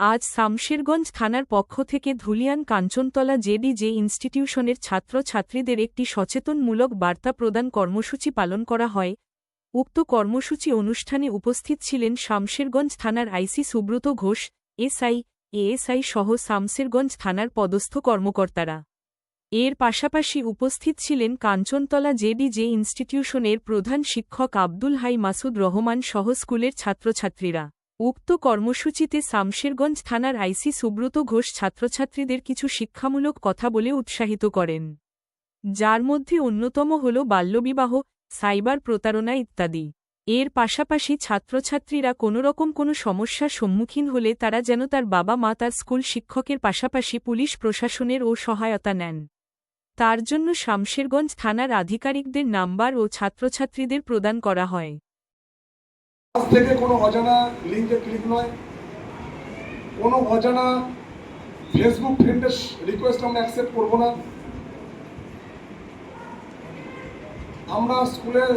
আজ শামশেরগঞ্জ থানার পক্ষ থেকে ধুলিয়ান কাঞ্চনতলা জেডিজে ইনস্টিটিউশনের ছাত্রছাত্রীদের একটি সচেতনমূলক বার্তা প্রদান কর্মসূচি পালন করা হয়। উক্ত কর্মসূচি অনুষ্ঠানে উপস্থিত ছিলেন শামশেরগঞ্জ থানার আইসি সুব্রত ঘোষ, এসআই, এএসআই সহ শামশেরগঞ্জ থানার পদস্থ কর্মকর্তারা। এর পাশাপাশি উপস্থিত ছিলেন কাঞ্চনতলা জেডিজে ইনস্টিটিউশনের প্রধান শিক্ষক আব্দুল হাই মাসুদ রহমান সহ স্কুলের ছাত্রছাত্রীরা। উক্ত কর্মসূচিতে শামশেরগঞ্জ থানার আইসি সুব্রত ঘোষ ছাত্রছাত্রীদের কিছু শিক্ষামূলক কথা বলে উৎসাহিত করেন, যার মধ্যে অন্যতম হল বাল্যবিবাহ, সাইবার প্রতারণা ইত্যাদি। এর পাশাপাশি ছাত্রছাত্রীরা কোনোরকম কোনো সমস্যার সম্মুখীন হলে তারা যেন তার বাবা মা তার স্কুল শিক্ষকের পাশাপাশি পুলিশ প্রশাসনের ও সহায়তা নেন, তার জন্য শামশেরগঞ্জ থানার আধিকারিকদের নাম্বার ও ছাত্রছাত্রীদের প্রদান করা হয়। আজ থেকে কোনো অজানা লিঙ্কে ক্লিক নয়, কোনো অজানা ফেসবুক ফ্রেন্ডের রিকোয়েস্ট আমরা অ্যাকসেপ্ট করব না। আমরা স্কুলের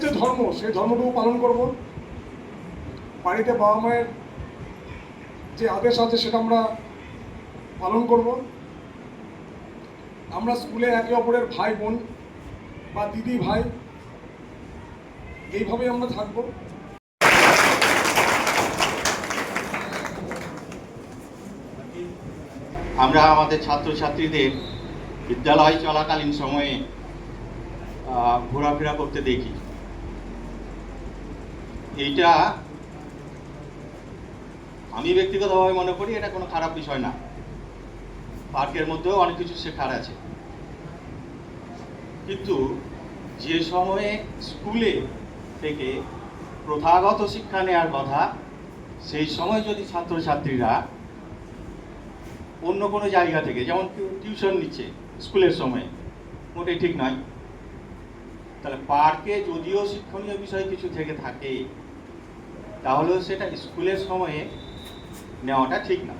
যে ধর্ম, সেই ধর্মটুকু পালন করব। বাড়িতে বাবা মায়ের যে আদেশ আছে সেটা আমরা পালন করব। আমরা স্কুলে একে অপরের ভাই বোন বা দিদি ভাই এইভাবেই আমরা থাকবো। আমরা আমাদের ছাত্রছাত্রীদের বিদ্যালয় চলাকালীন সময়ে ঘোরাফেরা করতে দেখি। এইটা আমি ব্যক্তিগতভাবে মনে করি এটা কোনো খারাপ বিষয় না। পার্কের মধ্যেও অনেক কিছু শেখার আছে, কিন্তু যে সময়ে স্কুলে থেকে প্রথাগত শিক্ষা নেওয়ার কথা, সেই সময় যদি ছাত্রছাত্রীরা অন্য কোনো জায়গা থেকে, যেমন টিউশন নিচ্ছে স্কুলের সময়, মোটেই ঠিক নয়। তাহলে পার্কে যদিও শিক্ষণীয় বিষয় কিছু থেকে থাকে, তাহলেও সেটা স্কুলের সময়ে নেওয়াটা ঠিক না।